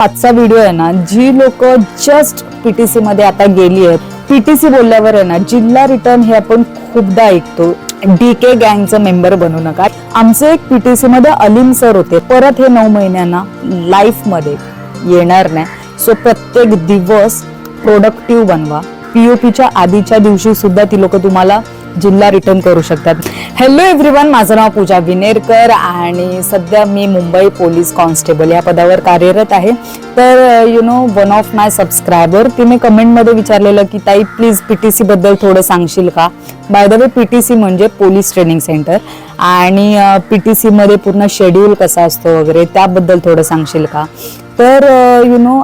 आजचा व्हिडिओ आहे ना, जी लोक जस्ट पीटीसी मध्ये आता गेली आहेत, पीटीसी बोलल्यावर आहे ना, जिल्हा रिटर्न हे आपण खूपदा ऐकतो. डीके गँगचं मेंबर बनू नका. आमचे एक पीटीसी मध्ये अलीम सर होते. परत हे 9 महिन्यांना लाईफ मध्ये येणार नाही. सो प्रत्येक दिवस प्रोडक्टिव्ह बनवा. पीओपीच्या आधीच्या दिवशी सुद्धा ती लोक तुम्हाला जिल्हा रिटर्न करू शकतात. हॅलो एव्हरीवन, माझं नाव पूजा विनेरकर आणि सध्या मी मुंबई पोलीस कॉन्स्टेबल या पदावर कार्यरत आहे. तर वन ऑफ माय सबस्क्रायबर तिने कमेंटमध्ये विचारलेलं की ताई प्लीज पीटीसी बद्दल थोडं सांगशील का. बाय द वे पीटीसी म्हणजे पोलीस ट्रेनिंग सेंटर आणि पीटीसी मध्ये पूर्ण शेड्यूल कसा असतो वगैरे त्याबद्दल थोडं सांगशील का. तर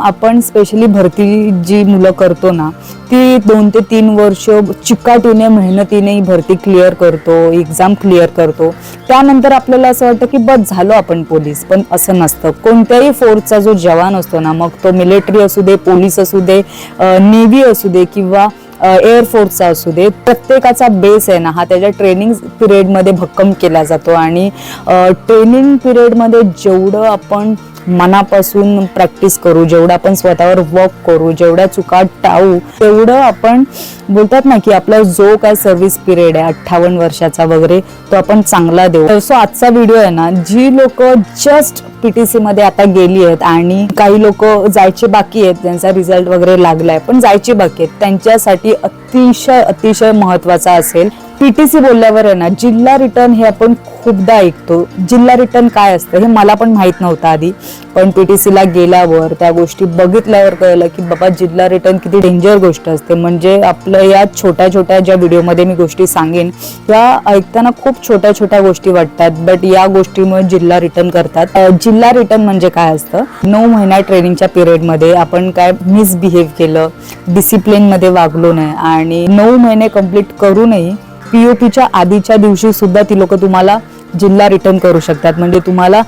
आपण स्पेशली भरती जी मुलं करतो ना, ती 2 ते 3 वर्ष चिकाटीने मेहनतीने ही भरती क्लिअर करतो, एक्झाम क्लिअर करतो. त्यानंतर आपल्याला असं वाटतं की बस झालो आपण पोलीस. पण असं नसतं. कोणत्याही फोर्सचा जो जवान असतो ना, मग तो मिलिटरी असू दे, पोलीस असू दे, नेव्ही असू दे किंवा एअरफोर्सचा असू दे, प्रत्येकाचा बेस आहे ना हा त्याच्या ट्रेनिंग पिरियडमध्ये भक्कम केला जातो. आणि ट्रेनिंग पिरियडमध्ये जेवढं आपण मनापासून प्रॅक्टिस करू, जेवढं आपण स्वतःवर वर्क करू, जेवढ्या चुका टाळू, तेवढं आपण बोलतात ना की आपला जो काय सर्व्हिस पिरियड आहे 58 वर्षाचा वगैरे तो आपण चांगला देऊ. सो आजचा व्हिडिओ आहे ना, जी लोक जस्ट पीटीसी मध्ये आता गेली आहेत आणि काही लोक जायचे बाकी आहेत, त्यांचा रिझल्ट वगैरे लागलाय पण जायचे बाकी आहेत, त्यांच्यासाठी अतिशय महत्वाचा असेल. पीटीसी बोलल्यावर आहे ना, जिल्हा रिटर्न हे आपण खूपदा ऐकतो. जिल्हा रिटर्न काय असतं हे मला पण माहित नव्हतं आधी, पण पीटीसीला गेल्यावर त्या गोष्टी बघितल्यावर कळलं की बाबा जिल्हा रिटर्न किती डेंजर गोष्ट असते. म्हणजे आपलं या छोट्या छोट्या ज्या व्हिडिओमध्ये मी गोष्टी सांगेन त्या ऐकताना खूप छोट्या गोष्टी वाटतात, बट या गोष्टीमुळे जिल्हा रिटर्न करतात. जिल्हा रिटर्न म्हणजे काय असतं, 9 महिन्या ट्रेनिंगच्या पिरियडमध्ये आपण काय मिसबिहेव केलं, डिसिप्लिन मध्ये वागलो नाही आणि 9 महिने कंप्लीट करूनही पीओपीच्या आधीच्या दिवशी सुद्धा ती लोक तुम्हाला जिल्हा रिटर्न करू शकतात. म्हणजे तुम्हाला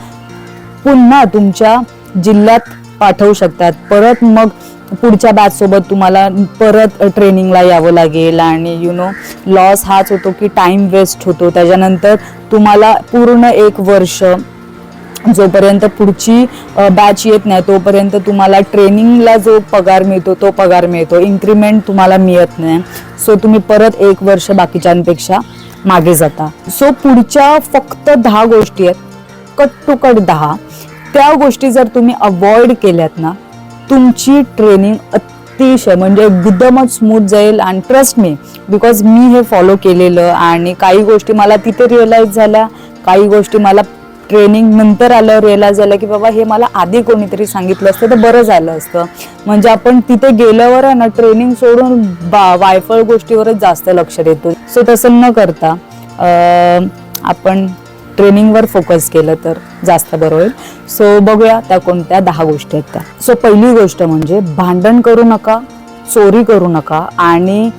पुन्हा तुमच्या जिल्ह्यात पाठवू शकतात. परत मग पुढच्या बॅच सोबत तुम्हाला परत ट्रेनिंगला यावं लागेल आणि लॉस हाच होतो की टाइम वेस्ट होतो. त्याच्यानंतर तुम्हाला पूर्ण 1 वर्ष जोपर्यंत पुढची बॅच येत नाही तोपर्यंत तुम्हाला ट्रेनिंगला जो पगार मिळतो तो पगार मिळतो, इन्क्रीमेंट तुम्हाला मिळत नाही. सो तुम्ही परत 1 वर्ष बाकीच्यांपेक्षा मागे जाता. सो पुढच्या फक्त 10 गोष्टी आहेत, कट टू कट 10. त्या गोष्टी जर तुम्ही अवॉइड केल्यात ना, तुमची ट्रेनिंग अतिशय म्हणजे एकदमच स्मूथ जाईल. आणि ट्रस्ट मी, बिकॉज मी हे फॉलो केलेलं आणि काही गोष्टी मला तिथे रिअलाइज झाल्या, काही गोष्टी मला ट्रेनिंग नंतर आल्यावर रिअलाइज झालं की बाबा हे मला आधी कोणीतरी सांगितलं असतं तर बरं झालं असतं. म्हणजे आपण तिथे गेल्यावर आहे ना, ट्रेनिंग सोडून वायफळ गोष्टीवरच जास्त लक्ष देतो. सो तसं न करता आपण ट्रेनिंगवर फोकस केलं तर जास्त बरं होईल. सो बघूया त्या कोणत्या 10 गोष्टी आहेत त्या. सो पहिली गोष्ट म्हणजे भांडण करू नका, चोरी करू नका आणि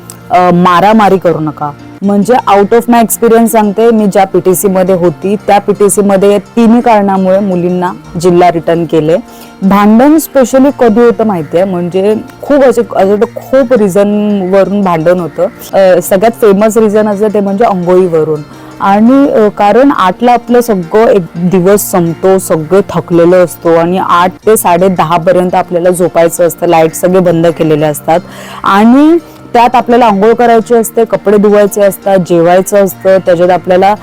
मारामारी करू नका. म्हणजे आउट ऑफ माय एक्सपिरियन्स सांगते, मी ज्या पीटीसी मध्ये होती त्या पीटीसी मध्ये 3 कारणामुळे मुलींना जिल्हा रिटर्न केले. भांडण स्पेशली कधी होतं माहितीये, म्हणजे खूप रिझन वरून भांडण होतं. सगळ्यात फेमस रिझन असं ते म्हणजे अंघोळीवरून. आणि कारण 8ला आपलं सगळं एक दिवस संपतो, सगळं थकलेलं असतो आणि 8 ते 10:30 पर्यंत आपल्याला झोपायचं असतं, लाईट सगळे बंद केलेले असतात आणि त्यात आपल्याला आंघोळ करायची असते, कपडे धुवायचे असतात, जेवायचं असतं, त्याच्यात आपल्याला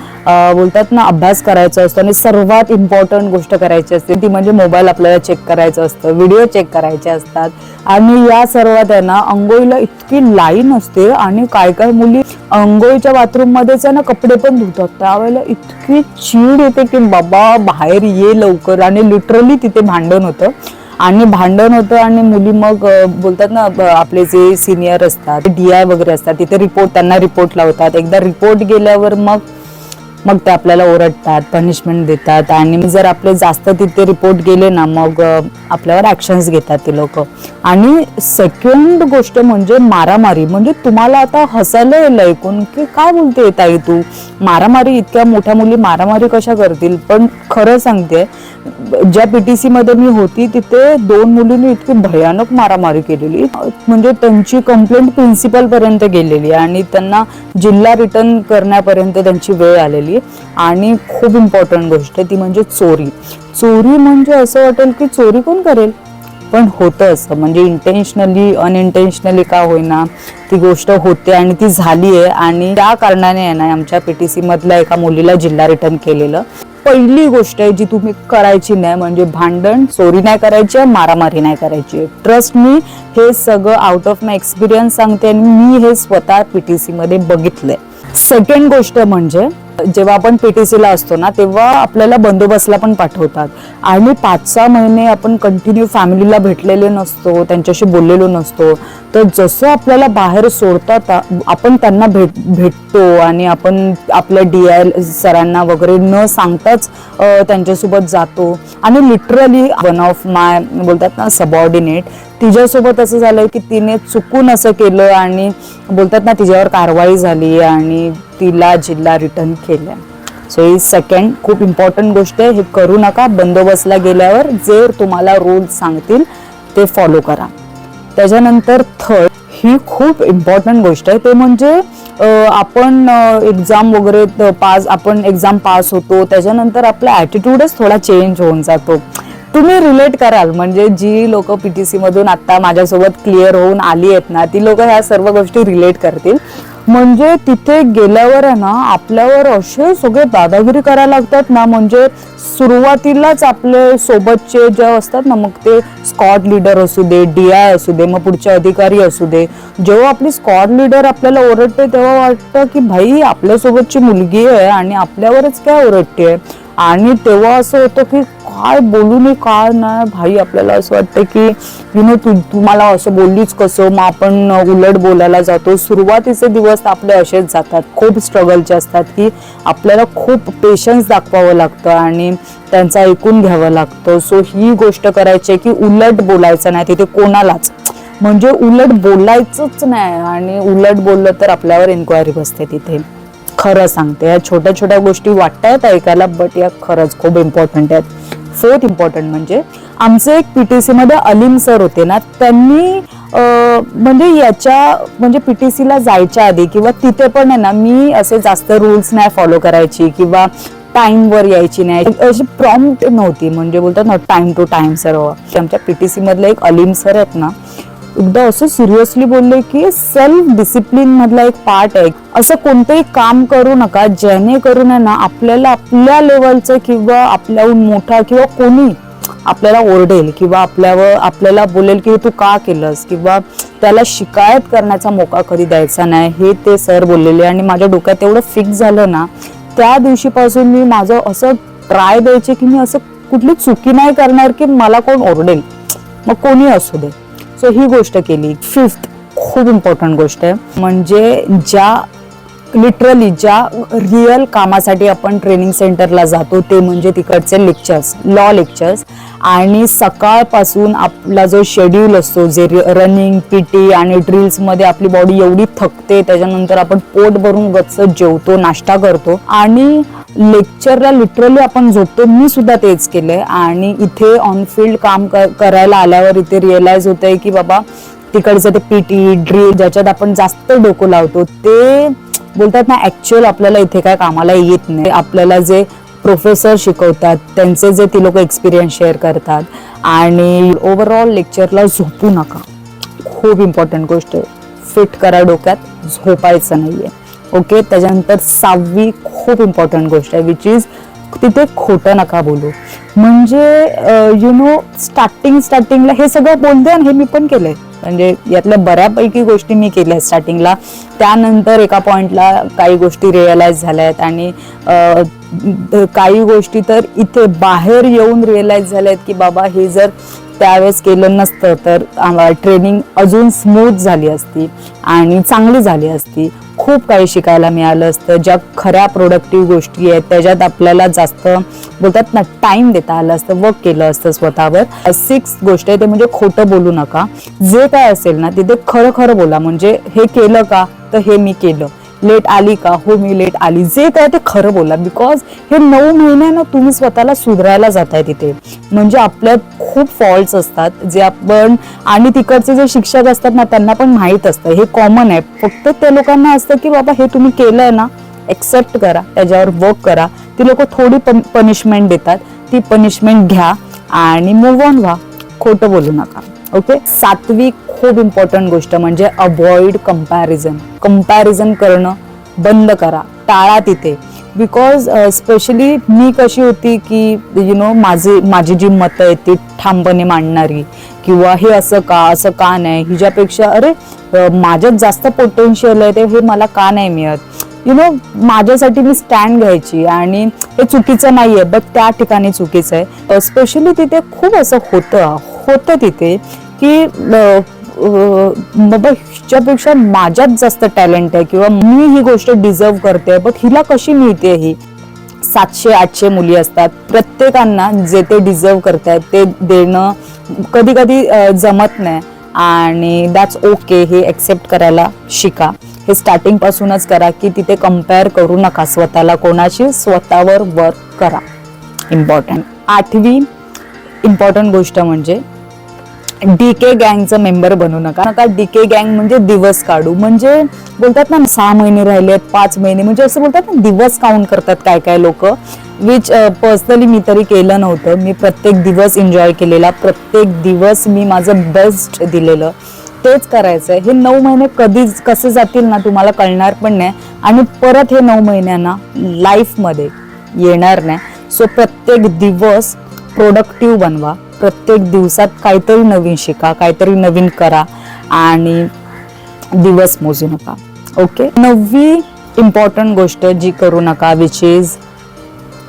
बोलतात ना अभ्यास करायचा असतो आणि सर्वात इम्पॉर्टंट गोष्ट करायची असते ती म्हणजे मोबाईल आपल्याला चेक करायचं असतं, व्हिडिओ चेक करायचे असतात. आणि या सर्वात आहे ना, अंघोळीला इतकी लाईन असते आणि काय मुली अंघोळीच्या बाथरूम मध्येच आहे ना कपडे पण धुतात. त्यावेळेला इतकी चीड येते की बाबा बाहेर ये लवकर. आणि लिटरली तिथे भांडण होतं आणि मुली मग बोलतात ना, आपले जे सिनियर असतात, DI वगैरे असतात, तिथे त्यांना रिपोर्ट लावतात. एकदा रिपोर्ट गेल्यावर मग ते आपल्याला ओरडतात, पनिशमेंट देतात. आणि जर आपले जास्त तिथे रिपोर्ट गेले ना, मग आपल्यावर ऍक्शन्स घेतात ते लोक. आणि सेकंड गोष्ट म्हणजे मारामारी. म्हणजे तुम्हाला आता हसायला येईल ऐकून की काय बोलते ताई तू, मारामारी, इतक्या मोठ्या मुली मारामारी कशा करतील. पण खरं सांगते, ज्या पीटीसी मध्ये मी होती तिथे 2 मुलींनी इतकी भयानक मारामारी केलेली, म्हणजे त्यांची कंप्लेंट प्रिन्सिपल पर्यंत गेलेली आणि त्यांना जिल्हा रिटर्न करण्यापर्यंत त्यांची वेळ आलेली. आणि खूप इम्पॉर्टंट गोष्ट ती म्हणजे चोरी. चोरी म्हणजे असं वाटेल की चोरी कोण करेल, पण होतं असं, म्हणजे इंटेन्शनली अनइंटेन्शनली का होईना ती गोष्ट होते आणि ती झाली आहे. आणि त्या कारणाने आहे ना आमच्या PTC मधल्या एका मुलीला जिल्हा रिटर्न केलेलं. पहिली गोष्ट आहे जी तुम्ही करायची नाही म्हणजे भांडण चोरी नाही करायची, मारामारी नाही करायची. ट्रस्ट मी, हे सगळं आउट ऑफ माय एक्सपिरियन्स सांगते आणि मी हे स्वतः PTC मध्ये बघितलंय. सेकंड गोष्ट म्हणजे जेव्हा आपण PTC ला असतो ना तेव्हा आपल्याला बंदोबस्तला पण पाठवतात आणि 5-6 महिने आपण कंटिन्यू फॅमिलीला भेटलेले नसतो, त्यांच्याशी बोललेलो नसतो. तर जसं आपल्याला बाहेर सोडतात आपण त्यांना भेटतो आणि आपण आपल्या DI सरांना वगैरे न सांगताच त्यांच्यासोबत जातो. आणि लिटरली वन ऑफ माय बोलतात ना सबऑर्डिनेट, तिच्यासोबत असं झालंय की तिने चुकून असं केलं आणि बोलतात ना तिच्यावर कारवाई झाली आणि तिला जिल्हा रिटर्न केलं. सो ही सेकंड खूप इम्पॉर्टंट गोष्ट आहे. हे करू नका. बंदोबस्तला गेल्यावर जे तुम्हाला रूल्स सांगतील ते फॉलो करा. त्याच्यानंतर थर्ड, ही खूप इम्पॉर्टंट गोष्ट आहे, ते म्हणजे आपण एक्झाम वगैरे आपण एक्झाम पास होतो त्याच्यानंतर आपला ॲटिट्यूडच थोडा चेंज होऊन जातो. तुम्ही रिलेट कराल, म्हणजे जी लोक PTC मधून आता माझ्यासोबत क्लिअर होऊन आली आहेत ना ती लोक ह्या सर्व गोष्टी रिलेट करतील. म्हणजे तिथे गेल्यावर आहे ना आपल्यावर असे सगळे दादागिरी करायला लागतात ना, म्हणजे सुरुवातीलाच आपले सोबतचे जे असतात ना, मग ते स्क्वॉड लीडर असू दे, DI असू दे, मग पुढचे अधिकारी असू दे, जेव्हा आपली स्क्वॉड लीडर आपल्याला ओरडते तेव्हा वाटतं की भाई आपल्यासोबतची मुलगी आहे आणि आपल्यावरच काय ओरडते. आणि तेव्हा असं होतं की काय बोलू नये काय नाही भाई, आपल्याला असं वाटतं की तुम्हाला असं बोललीच कसं, मग आपण उलट बोलायला जातो. सुरुवातीचे दिवस आपले असेच जातात, खूप स्ट्रगलचे असतात की आपल्याला खूप पेशन्स दाखवावं लागतं आणि त्यांचं ऐकून घ्यावं लागतं. सो ही गोष्ट करायची आहे की उलट बोलायचं नाही तिथे कोणालाच, म्हणजे उलट बोलायचंच नाही. आणि उलट बोललं तर आपल्यावर इन्क्वायरी बसते तिथे. खरं सांगते, या छोट्या छोट्या गोष्टी वाटतायत ऐकायला बट या खरंच खूप इम्पॉर्टंट आहेत. फोर्थ इम्पॉर्टंट म्हणजे आमचे एक PTC मध्ये अलीम सर होते ना, त्यांनी म्हणजे PTC ला जायच्या आधी किंवा तिथे पण आहे ना मी असे जास्त रूल्स नाही फॉलो करायची किंवा टाइम वर यायची नाही, अशी प्रॉम्प्ट नव्हती, म्हणजे बोलतात ना टाइम टू टाइम सर्व. आमच्या PTC मधले एक अलीम सर आहेत ना, एकदा असं सिरियसली बोलले की सेल्फ डिसिप्लिन मधला एक पार्ट आहे, असं कोणतंही काम करू नका जेणेकरून आहे ना आपल्याला आपल्या लेवलचं किंवा आपल्याहून मोठा किंवा कोणी आपल्याला ओरडेल किंवा आपल्याला बोलेल की तू का केलंस किंवा त्याला शिकायत करण्याचा मोका कधी द्यायचा नाही, हे ते सर बोललेले. आणि माझ्या डोक्यात एवढं फिक्स झालं ना, त्या दिवशीपासून मी माझं असं ट्राय द्यायचे की मी असं कुठली चुकी नाही करणार की मला कोण ओरडेल, मग कोणी असू दे. सो ही गोष्ट केली. फिफ्थ खूप इम्पॉर्टंट गोष्ट आहे, म्हणजे लिटरली ज्या रिअल कामासाठी आपण ट्रेनिंग सेंटरला जातो ते म्हणजे तिकडचे लेक्चर्स, लॉ लेक्चर्स. आणि सकाळपासून आपला जो शेड्यूल असतो, जे रनिंग, PT आणि ड्रिल्स मध्ये आपली बॉडी एवढी थकते, त्याच्यानंतर आपण पोट भरून गच्च जेवतो, नाश्ता करतो आणि लेक्चरला लिटरली आपण झोपतो. मी सुद्धा तेच केलंय. आणि इथे ऑन फील्ड काम करायला आल्यावर इथे रिअलाइज होतंय की बाबा तिकडचं ते PT ड्रिल ज्याच्यात आपण जास्त डोकं लावतो ते बोलतात ना ऍक्च्युअल आपल्याला इथे काय कामाला येत नाही. आपल्याला जे प्रोफेसर शिकवतात त्यांचे जे ती लोक एक्सपिरियन्स शेअर करतात. आणि ओव्हरऑल लेक्चरला झोपू नका, खूप इम्पॉर्टंट गोष्ट आहे. फिट करा डोक्यात, झोपायचं नाहीये. ओके. त्याच्यानंतर 6वी खूप इम्पॉर्टंट गोष्ट आहे विच इज तिथे खोटं नका बोलू. म्हणजे स्टार्टिंगला हे सगळं बोलते आणि हे मी पण केलंय, म्हणजे यातल्या बऱ्यापैकी गोष्टी मी केल्या स्टार्टिंगला. त्यानंतर एका पॉइंटला काही गोष्टी रिअलाइज झाल्यात आणि काही गोष्टी तर इथे बाहेर येऊन रिअलाइज झाल्यात की बाबा हे जर त्यावेळेस केलं नसतं तर ट्रेनिंग अजून स्मूथ झाली असती आणि चांगली झाली असती. खूप काही शिकायला मिळालं असतं. ज्या खऱ्या प्रोडक्टिव्ह गोष्टी आहेत त्याच्यात आपल्याला जास्त बोलतात ना टाइम देता आलं असतं, वर्क केलं असतं स्वतःवर. 6 गोष्ट आहे ते म्हणजे खोटं बोलू नका. जे काय असेल ना तिथे खरं खरं बोला. म्हणजे हे केलं का, तर हे मी केलं. लेट आली का, हो मी लेट आली. जे काय ते खरं बोला. बिकॉज हे 9 महिने ना तुम्ही स्वतःला सुधारायला जाताय तिथे. म्हणजे आपल्यात खूप फॉल्ट्स असतात जे आपण, आणि तिकडचे जे शिक्षक असतात ना त्यांना पण माहित असतं, हे कॉमन आहे. फक्त त्या लोकांना असतं की बाबा हे तुम्ही केलंय ना, एक्सेप्ट करा, त्याच्यावर वर्क करा. ती लोक थोडी पनिशमेंट देतात, ती पनिशमेंट घ्या आणि मूव्ह ऑन व्हा. खोटं बोलू नका. ओके. 7वी खूप इम्पॉर्टंट गोष्ट म्हणजे अवॉइड कंपॅरिझन करणं बंद करा, टाळा तिथे. बिकॉज स्पेशली मी कशी होती की माझी जी मतं आहेत ती ठामपणे मांडणारी, किंवा हे असं का नाही, हिच्यापेक्षा अरे माझ्यात जास्त पोटेन्शियल आहे ते हे मला का नाही मिळत, माझ्यासाठी मी स्टँड घ्यायची. आणि हे चुकीचं नाहीये, बट त्या ठिकाणी चुकीचं आहे. स्पेशली तिथे खूप असं होतं तिथे की बाबा हिच्यापेक्षा माझ्यात जास्त टॅलेंट आहे, किंवा मी ही गोष्ट डिझर्व करते, बट हिला कशी मिळते. ही 700-800 मुली असतात, प्रत्येकांना जे ते डिझर्व करतायत ते देणं कधी कधी जमत नाही. आणि दॅट्स ओके. हे एक्सेप्ट करायला शिका. हे स्टार्टिंग पासूनच करा की तिथे कम्पेअर करू नका स्वतःला कोणाशी, स्वतःवर वर्क करा. इम्पॉर्टंट. 8वी इम्पॉर्टंट गोष्ट म्हणजे डीके गँगचं मेंबर बनू नका. डीके गँग म्हणजे दिवस काढू, म्हणजे बोलतात ना 6 महिने राहिले, 5 महिने, म्हणजे असं बोलतात ना दिवस काउंट करतात काय लोक, विच पर्सनली मी तरी केलं नव्हतं. मी प्रत्येक दिवस एन्जॉय केलेला, प्रत्येक दिवस मी माझं बेस्ट दिलेलं, तेच करायचंय. हे 9 महिने कसे जातील ना तुम्हाला कळणार पण नाही, आणि परत हे 9 महिन्यांना लाईफमध्ये येणार नाही. सो प्रत्येक दिवस प्रोडक्टिव्ह बनवा, प्रत्येक दिवसात काहीतरी नवीन शिका, काहीतरी नवीन करा, आणि दिवस मोजू नका. ओके. 9वी इम्पॉर्टंट गोष्ट जी करू नका, which is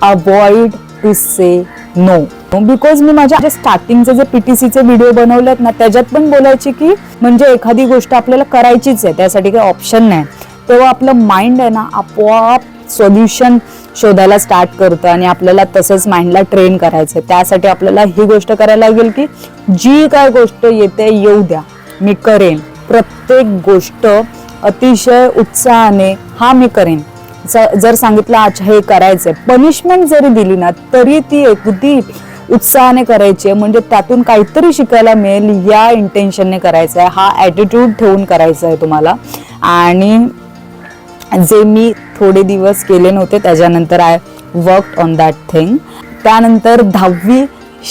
avoid to say no. Because मी माझ्या स्टार्टिंगचे जे PTCचे व्हिडिओ बनवलेत ना त्याच्यात पण बोलायची की म्हणजे एखादी गोष्ट आपल्याला करायचीच आहे, त्यासाठी काही ऑप्शन नाही, तेव्हा आपलं माइंड आहे ना आपोआप सोल्युशन शोधायला स्टार्ट करतं, आणि आपल्याला तसंच माइंडला ट्रेन करायचं. त्यासाठी आपल्याला ही गोष्ट करायला लागेल की जी काय गोष्ट येते येऊ द्या, मी करेन. प्रत्येक गोष्ट अतिशय उत्साहाने हा मी करेन. जर सांगितलं अच्छा हे करायचंय, पनिशमेंट जरी दिली ना तरी ती अगदी उत्साहाने करायची, म्हणजे त्यातून काहीतरी शिकायला मिळेल या इंटेन्शनने करायचं आहे. हा ॲटिट्यूड ठेवून करायचा आहे तुम्हाला. आणि जे मी थोडे दिवस केले नव्हते, त्याच्यानंतर I worked on that thing. त्यानंतर 10वी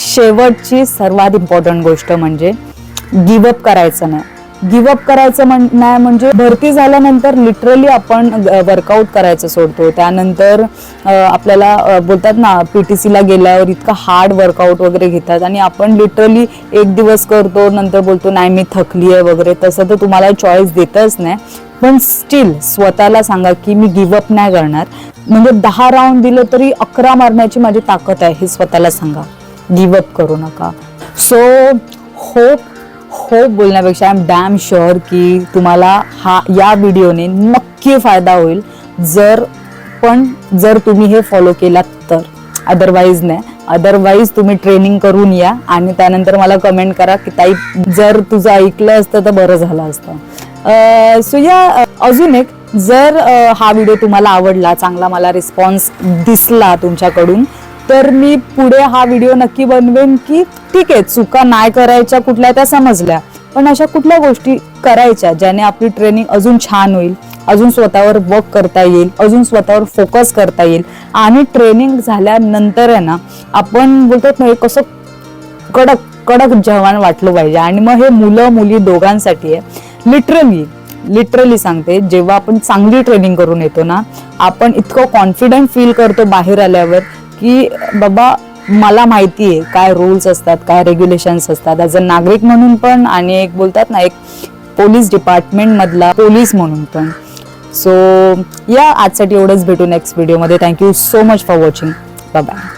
शेवटची सर्वात इम्पॉर्टंट गोष्ट म्हणजे गिवअप करायचं नाही. गिवअप करायचं नाही म्हणजे भरती झाल्यानंतर लिटरली आपण वर्कआउट करायचं सोडतो. त्यानंतर आपल्याला बोलतात ना PTCला गेल्यावर इतका हार्ड वर्कआउट वगैरे घेतात, आणि आपण लिटरली एक दिवस करतो, नंतर बोलतो नाही मी थकली आहे वगैरे. तसं तर तुम्हाला चॉईस देतच नाही, पण स्टील स्वतःला सांगा की मी गिवअप नाही करणार. म्हणजे 10 राऊंड दिले तरी 11 मारण्याची माझी ताकद आहे हे स्वतःला सांगा. गिवअप करू नका. सो होप बोलण्यापेक्षा आय एम डॅम शुअर की तुम्हाला या व्हिडिओने नक्की फायदा होईल, जर तुम्ही हे फॉलो केलात तर. अदरवाईज नाही. अदरवाईज तुम्ही ट्रेनिंग करून या आणि त्यानंतर मला कमेंट करा की ताई जर तुझं ऐकलं असतं तर बरं झालं असतं. सो या अजून एक, जर हा व्हिडिओ तुम्हाला आवडला, चांगला मला रिस्पॉन्स दिसला तुमच्याकडून, तर मी पुढे हा व्हिडिओ नक्की बनवेन की ठीक आहे चुका नाही करायच्या कुठल्या त्या समजल्या, पण अशा कुठल्या गोष्टी करायच्या ज्याने आपली ट्रेनिंग अजून छान होईल, अजून स्वतःवर वर्क करता येईल, अजून स्वतःवर फोकस करता येईल. आणि ट्रेनिंग झाल्यानंतर आहे ना आपण बोलतो ना कसं कडक जवान वाटलं पाहिजे. आणि मग हे मुलं मुली दोघांसाठी आहे. लिटरली सांगते, जेव्हा आपण चांगली ट्रेनिंग करून येतो ना आपण इतकं कॉन्फिडंट फील करतो बाहेर आल्यावर की बाबा मला माहिती आहे काय रूल्स असतात, काय रेग्युलेशन्स असतात, ॲज अ नागरिक म्हणून पण आणि एक बोलतात ना एक पोलीस डिपार्टमेंट मधला पोलीस म्हणून पण. सो या आजसाठी एवढंच. भेटू नेक्स्ट व्हिडिओमध्ये. Thank you so much for watching. Bye bye.